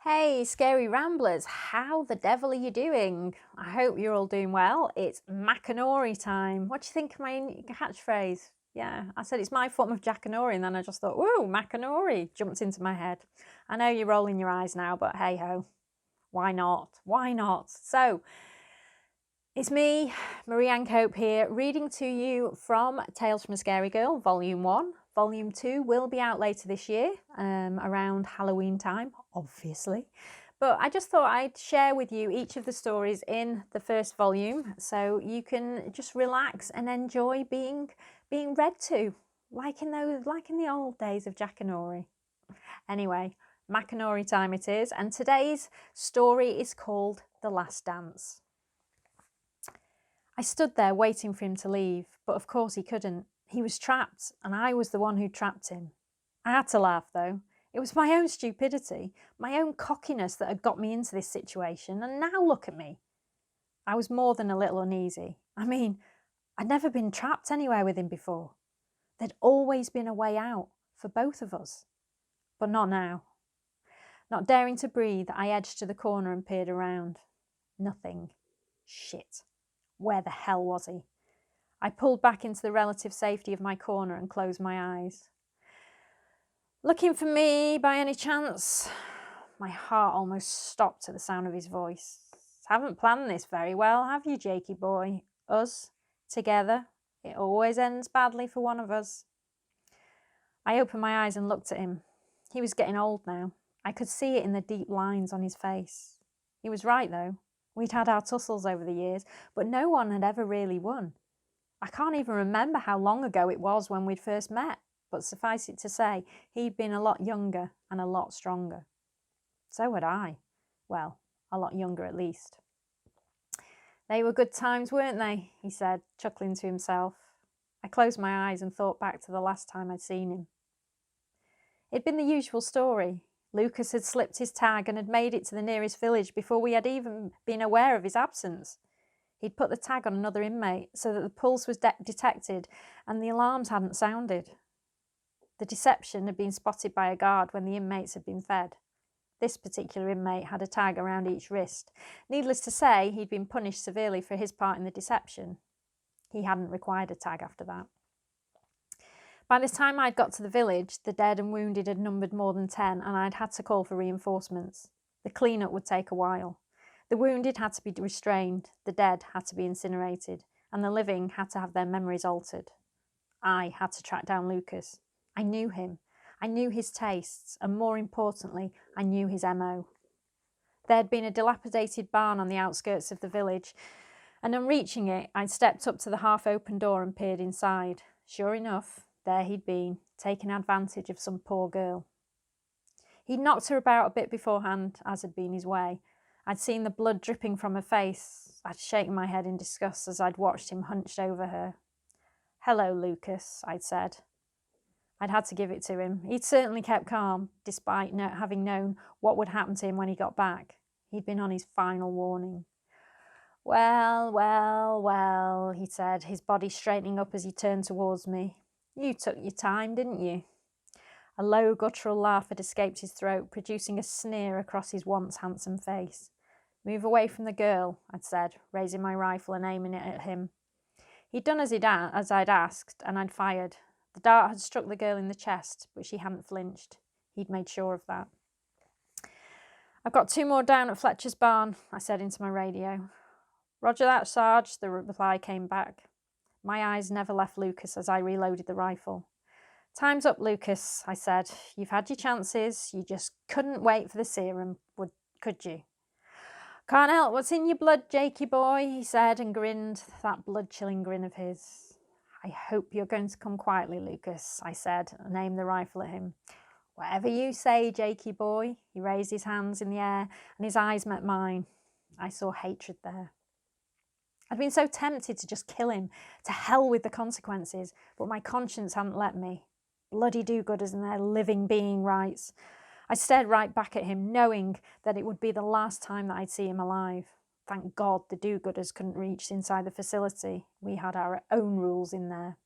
Hey, scary ramblers, how the devil are you doing? I hope you're all doing well. It's Macanori time. What do you think of my catchphrase? Yeah, I said it's my form of Jackanory, and then I just thought, whoa, Macanori jumped into my head. I know you're rolling your eyes now, but hey ho, why not? Why not? So, it's me, Marie Ann Cope here, reading to you from Tales from a Scarygirl, Volume 1. Volume 2 will be out later this year, around Halloween time, obviously. But I just thought I'd share with you each of the stories in the first volume so you can just relax and enjoy being read to, like in the old days of Jackanory. Anyway, Macanori time it is, and today's story is called The Last Dance. I stood there waiting for him to leave, but of course he couldn't. He was trapped, and I was the one who trapped him. I had to laugh, though. It was my own stupidity, my own cockiness that had got me into this situation, and now look at me. I was more than a little uneasy. I mean, I'd never been trapped anywhere with him before. There'd always been a way out for both of us. But not now. Not daring to breathe, I edged to the corner and peered around. Nothing. Shit. Where the hell was he? I pulled back into the relative safety of my corner and closed my eyes. Looking for me by any chance? My heart almost stopped at the sound of his voice. Haven't planned this very well, have you, Jakey boy? Us, together. It always ends badly for one of us. I opened my eyes and looked at him. He was getting old now. I could see it in the deep lines on his face. He was right, though. We'd had our tussles over the years, but no one had ever really won. I can't even remember how long ago it was when we'd first met, but suffice it to say, he'd been a lot younger and a lot stronger. So had I. Well, a lot younger at least. They were good times, weren't they? He said, chuckling to himself. I closed my eyes and thought back to the last time I'd seen him. It'd been the usual story. Lucas had slipped his tag and had made it to the nearest village before we had even been aware of his absence. He'd put the tag on another inmate so that the pulse was detected and the alarms hadn't sounded. The deception had been spotted by a guard when the inmates had been fed. This particular inmate had a tag around each wrist. Needless to say, he'd been punished severely for his part in the deception. He hadn't required a tag after that. By the time I'd got to the village, the dead and wounded had numbered more than 10, and I'd had to call for reinforcements. The clean-up would take a while. The wounded had to be restrained, the dead had to be incinerated, and the living had to have their memories altered. I had to track down Lucas. I knew him. I knew his tastes, and more importantly, I knew his MO. There had been a dilapidated barn on the outskirts of the village, and on reaching it, I'd stepped up to the half-open door and peered inside. Sure enough, there he'd been, taking advantage of some poor girl. He'd knocked her about a bit beforehand, as had been his way. I'd seen the blood dripping from her face. I'd shaken my head in disgust as I'd watched him hunched over her. Hello, Lucas, I'd said. I'd had to give it to him. He'd certainly kept calm, despite having known what would happen to him when he got back. He'd been on his final warning. Well, well, well, he said, his body straightening up as he turned towards me. You took your time, didn't you? A low, guttural laugh had escaped his throat, producing a sneer across his once handsome face. Move away from the girl, I'd said, raising my rifle and aiming it at him. He'd done as I'd asked, and I'd fired. The dart had struck the girl in the chest, but she hadn't flinched. He'd made sure of that. I've got 2 more down at Fletcher's barn, I said into my radio. Roger that, Sarge, the reply came back. My eyes never left Lucas as I reloaded the rifle. Time's up, Lucas, I said. You've had your chances. You just couldn't wait for the serum, could you? Can't help what's in your blood, Jakey boy, he said and grinned, that blood-chilling grin of his. I hope you're going to come quietly, Lucas, I said and aimed the rifle at him. Whatever you say, Jakey boy. He raised his hands in the air and his eyes met mine. I saw hatred there. I'd been so tempted to just kill him, to hell with the consequences, but my conscience hadn't let me. Bloody do-gooders and their living being rights. I stared right back at him, knowing that it would be the last time that I'd see him alive. Thank God the do-gooders couldn't reach inside the facility. We had our own rules in there.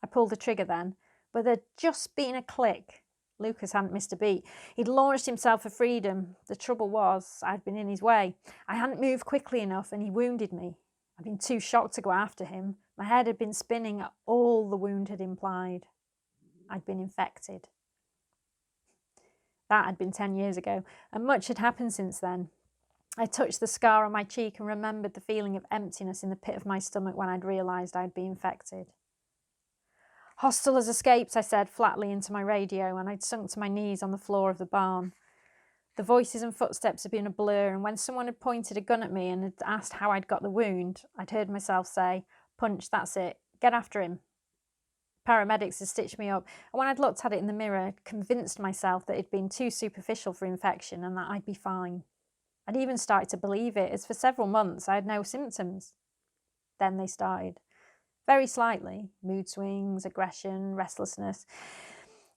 I pulled the trigger then, but there'd just been a click. Lucas hadn't missed a beat. He'd launched himself for freedom. The trouble was, I'd been in his way. I hadn't moved quickly enough and he wounded me. I'd been too shocked to go after him. My head had been spinning at all the wound had implied. I'd been infected. That had been 10 years ago, and much had happened since then. I touched the scar on my cheek and remembered the feeling of emptiness in the pit of my stomach when I'd realised I'd been infected. Hostile has escaped, I said flatly into my radio, and I'd sunk to my knees on the floor of the barn. The voices and footsteps had been a blur, and when someone had pointed a gun at me and had asked how I'd got the wound, I'd heard myself say, "Punch, that's it. Get after him." Paramedics had stitched me up, and when I'd looked at it in the mirror, I'd convinced myself that it'd been too superficial for infection and that I'd be fine. I'd even started to believe it, as for several months I had no symptoms. Then they started. Very slightly. Mood swings, aggression, restlessness.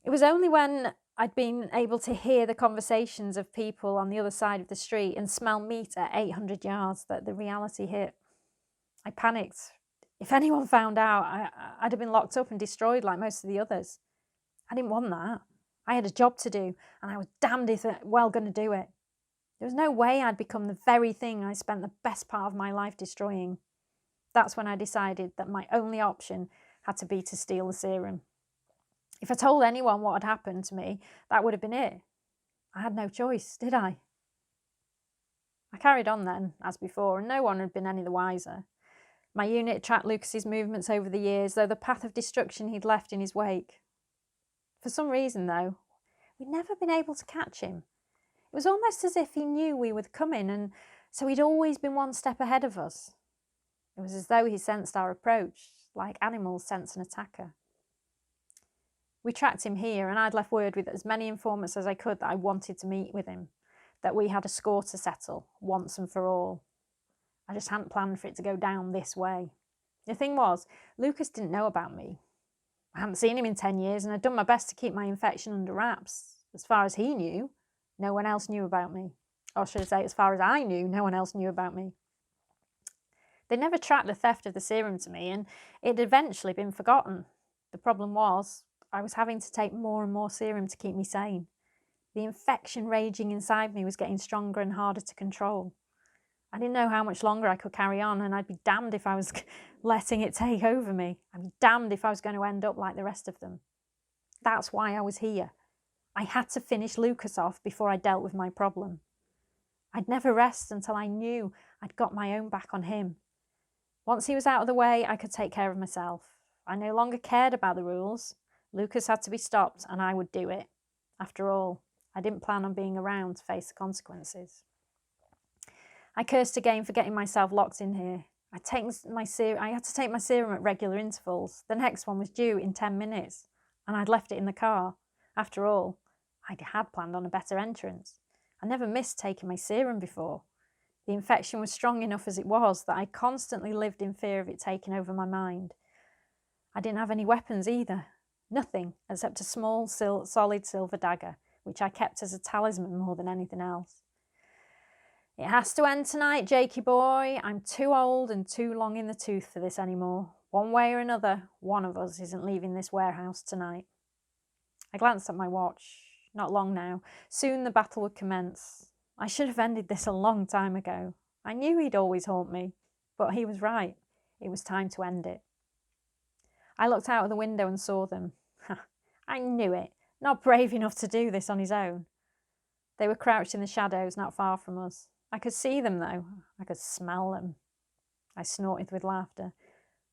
It was only when I'd been able to hear the conversations of people on the other side of the street and smell meat at 800 yards that the reality hit. I panicked. If anyone found out, I'd have been locked up and destroyed like most of the others. I didn't want that. I had a job to do, and I was damned if well going to do it. There was no way I'd become the very thing I spent the best part of my life destroying. That's when I decided that my only option had to be to steal the serum. If I told anyone what had happened to me, that would have been it. I had no choice, did I? I carried on then, as before, and no one had been any the wiser. My unit tracked Lucas's movements over the years, though the path of destruction he'd left in his wake. For some reason, though, we'd never been able to catch him. It was almost as if he knew we were coming, and so he'd always been one step ahead of us. It was as though he sensed our approach, like animals sense an attacker. We tracked him here, and I'd left word with as many informants as I could that I wanted to meet with him, that we had a score to settle, once and for all. I just hadn't planned for it to go down this way. The thing was, Lucas didn't know about me. I hadn't seen him in 10 years, and I'd done my best to keep my infection under wraps. As far as he knew, no one else knew about me. Or should I say, as far as I knew, no one else knew about me. They never tracked the theft of the serum to me, and it had eventually been forgotten. The problem was, I was having to take more and more serum to keep me sane. The infection raging inside me was getting stronger and harder to control. I didn't know how much longer I could carry on, and I'd be damned if I was letting it take over me. I'd be damned if I was going to end up like the rest of them. That's why I was here. I had to finish Lucas off before I dealt with my problem. I'd never rest until I knew I'd got my own back on him. Once he was out of the way, I could take care of myself. I no longer cared about the rules. Lucas had to be stopped, and I would do it. After all, I didn't plan on being around to face the consequences. I cursed again for getting myself locked in here. I had to take my serum at regular intervals. The next one was due in 10 minutes, and I'd left it in the car. After all, I had planned on a better entrance. I never missed taking my serum before. The infection was strong enough as it was that I constantly lived in fear of it taking over my mind. I didn't have any weapons either. Nothing except a small, solid silver dagger, which I kept as a talisman more than anything else. It has to end tonight, Jakey boy. I'm too old and too long in the tooth for this anymore. One way or another, one of us isn't leaving this warehouse tonight. I glanced at my watch. Not long now. Soon the battle would commence. I should have ended this a long time ago. I knew he'd always haunt me, but he was right. It was time to end it. I looked out of the window and saw them. I knew it. Not brave enough to do this on his own. They were crouched in the shadows not far from us. I could see them, though. I could smell them. I snorted with laughter.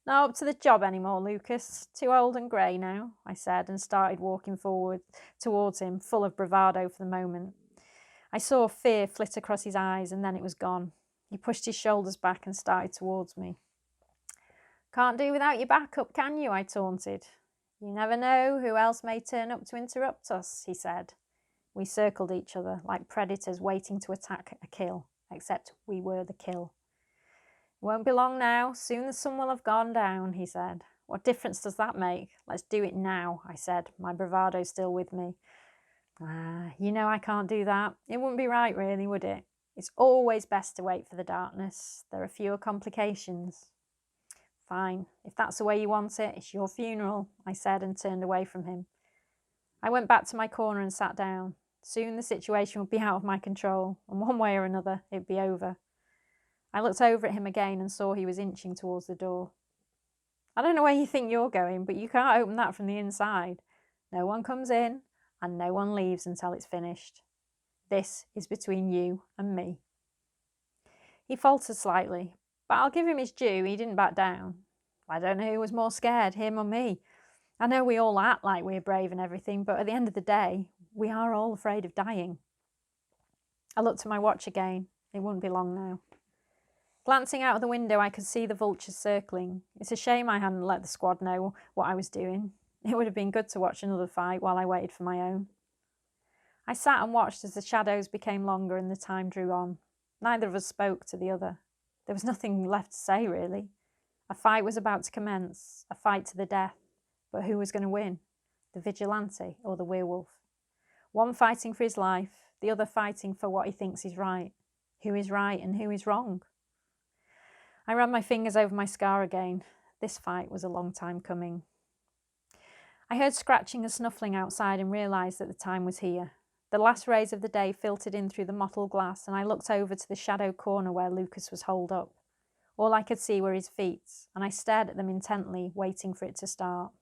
Not up to the job anymore, Lucas. Too old and grey now, I said, and started walking forward towards him, full of bravado for the moment. I saw fear flit across his eyes, and then it was gone. He pushed his shoulders back and started towards me. Can't do without your backup, can you? I taunted. You never know who else may turn up to interrupt us, he said. We circled each other like predators waiting to attack a kill, except we were the kill. It won't be long now. Soon the sun will have gone down, he said. What difference does that make? Let's do it now, I said, my bravado still with me. You know I can't do that. It wouldn't be right, really, would it? It's always best to wait for the darkness. There are fewer complications. Fine. If that's the way you want it, it's your funeral, I said and turned away from him. I went back to my corner and sat down. Soon the situation would be out of my control, and one way or another, it'd be over. I looked over at him again and saw he was inching towards the door. I don't know where you think you're going, but you can't open that from the inside. No one comes in, and no one leaves until it's finished. This is between you and me. He faltered slightly, but I'll give him his due, he didn't back down. I don't know who was more scared, him or me. I know we all act like we're brave and everything, but at the end of the day, we are all afraid of dying. I looked at my watch again. It wouldn't be long now. Glancing out of the window, I could see the vultures circling. It's a shame I hadn't let the squad know what I was doing. It would have been good to watch another fight while I waited for my own. I sat and watched as the shadows became longer and the time drew on. Neither of us spoke to the other. There was nothing left to say, really. A fight was about to commence, a fight to the death. But who was going to win? The vigilante or the werewolf? One fighting for his life, the other fighting for what he thinks is right. Who is right and who is wrong? I ran my fingers over my scar again. This fight was a long time coming. I heard scratching and snuffling outside and realised that the time was here. The last rays of the day filtered in through the mottled glass, and I looked over to the shadow corner where Lucas was holed up. All I could see were his feet, and I stared at them intently, waiting for it to start.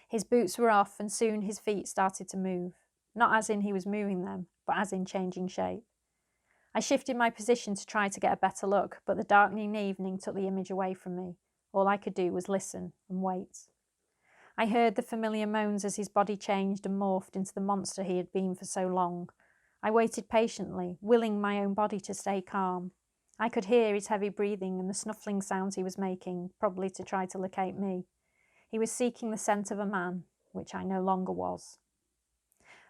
His boots were off, and soon his feet started to move. Not as in he was moving them, but as in changing shape. I shifted my position to try to get a better look, but the darkening evening took the image away from me. All I could do was listen and wait. I heard the familiar moans as his body changed and morphed into the monster he had been for so long. I waited patiently, willing my own body to stay calm. I could hear his heavy breathing and the snuffling sounds he was making, probably to try to locate me. He was seeking the scent of a man, which I no longer was.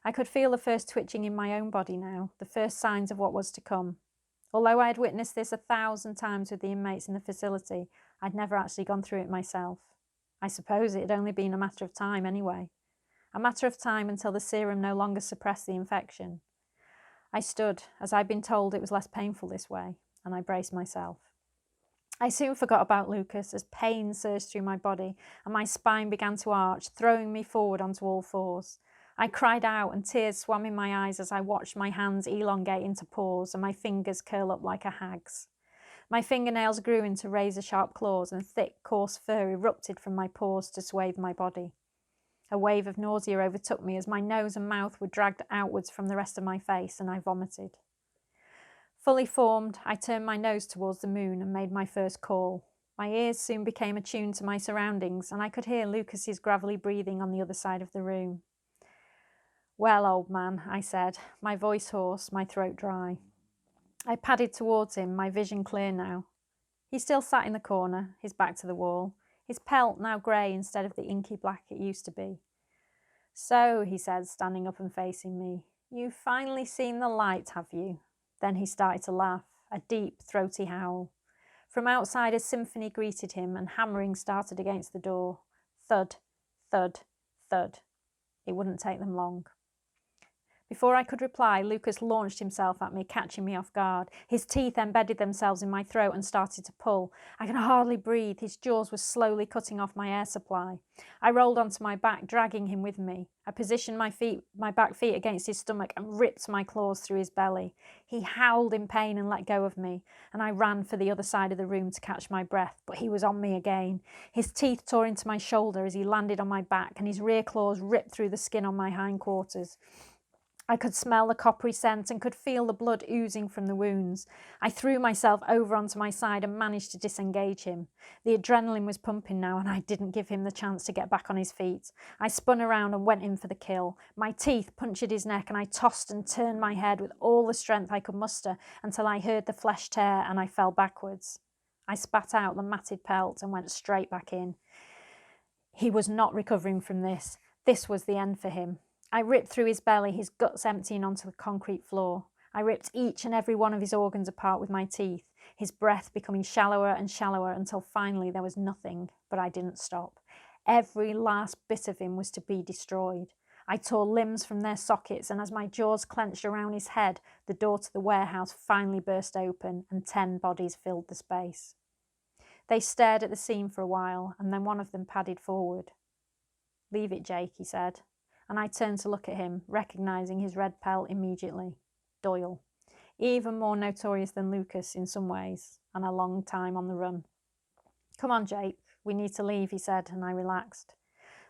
I could feel the first twitching in my own body now, the first signs of what was to come. Although I had witnessed this 1,000 times with the inmates in the facility, I'd never actually gone through it myself. I suppose it had only been a matter of time anyway. A matter of time until the serum no longer suppressed the infection. I stood, as I'd been told it was less painful this way, and I braced myself. I soon forgot about Lucas as pain surged through my body and my spine began to arch, throwing me forward onto all fours. I cried out and tears swam in my eyes as I watched my hands elongate into paws and my fingers curl up like a hag's. My fingernails grew into razor-sharp claws and thick, coarse fur erupted from my paws to swathe my body. A wave of nausea overtook me as my nose and mouth were dragged outwards from the rest of my face and I vomited. Fully formed, I turned my nose towards the moon and made my first call. My ears soon became attuned to my surroundings and I could hear Lucas's gravelly breathing on the other side of the room. "Well, old man," I said, my voice hoarse, my throat dry. I padded towards him, my vision clear now. He still sat in the corner, his back to the wall, his pelt now grey instead of the inky black it used to be. "So," he said, standing up and facing me, "you've finally seen the light, have you?" Then he started to laugh, a deep, throaty howl. From outside a symphony greeted him and hammering started against the door. Thud, thud, thud. It wouldn't take them long. Before I could reply, Lucas launched himself at me, catching me off guard. His teeth embedded themselves in my throat and started to pull. I could hardly breathe. His jaws were slowly cutting off my air supply. I rolled onto my back, dragging him with me. I positioned my back feet against his stomach and ripped my claws through his belly. He howled in pain and let go of me, and I ran for the other side of the room to catch my breath, but he was on me again. His teeth tore into my shoulder as he landed on my back, and his rear claws ripped through the skin on my hindquarters. I could smell the coppery scent and could feel the blood oozing from the wounds. I threw myself over onto my side and managed to disengage him. The adrenaline was pumping now and I didn't give him the chance to get back on his feet. I spun around and went in for the kill. My teeth punctured his neck and I tossed and turned my head with all the strength I could muster until I heard the flesh tear and I fell backwards. I spat out the matted pelt and went straight back in. He was not recovering from this. This was the end for him. I ripped through his belly, his guts emptying onto the concrete floor. I ripped each and every one of his organs apart with my teeth, his breath becoming shallower and shallower until finally there was nothing, but I didn't stop. Every last bit of him was to be destroyed. I tore limbs from their sockets, and as my jaws clenched around his head, the door to the warehouse finally burst open and 10 bodies filled the space. They stared at the scene for a while, and then one of them padded forward. "Leave it, Jake," he said. and I turned to look at him, recognising his red pelt immediately. Doyle. Even more notorious than Lucas in some ways, and a long time on the run. Come on, Jake, we need to leave, he said, and I relaxed.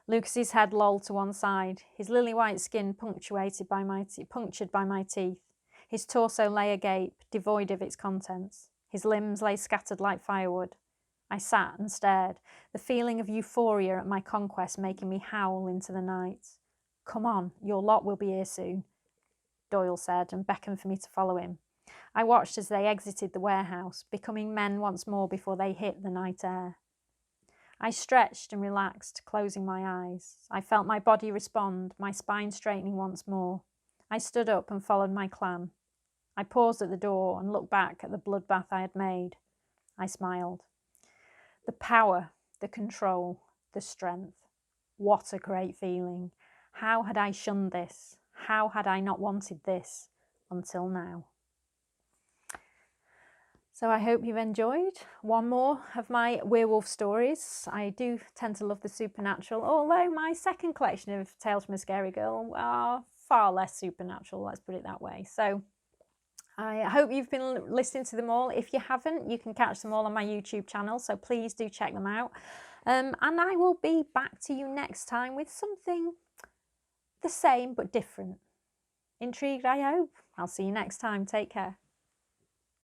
Lucas's head lolled to one side, his lily-white skin punctured by my teeth. His torso lay agape, devoid of its contents. His limbs lay scattered like firewood. I sat and stared, the feeling of euphoria at my conquest making me howl into the night. Come on, your lot will be here soon, Doyle said, and beckoned for me to follow him. I watched as they exited the warehouse, becoming men once more before they hit the night air. I stretched and relaxed, closing my eyes. I felt my body respond, my spine straightening once more. I stood up and followed my clan. I paused at the door and looked back at the bloodbath I had made. I smiled. The power, the control, the strength. What a great feeling. How had I shunned this? How had I not wanted this until now? So I hope you've enjoyed one more of my werewolf stories. I do tend to love the supernatural, although my second collection of Tales from a Scary Girl are far less supernatural, let's put it that way. So I hope you've been listening to them all. If you haven't, you can catch them all on my YouTube channel, so please do check them out. And I will be back to you next time with something the same but different. Intrigued, I hope? I'll see you next time. Take care.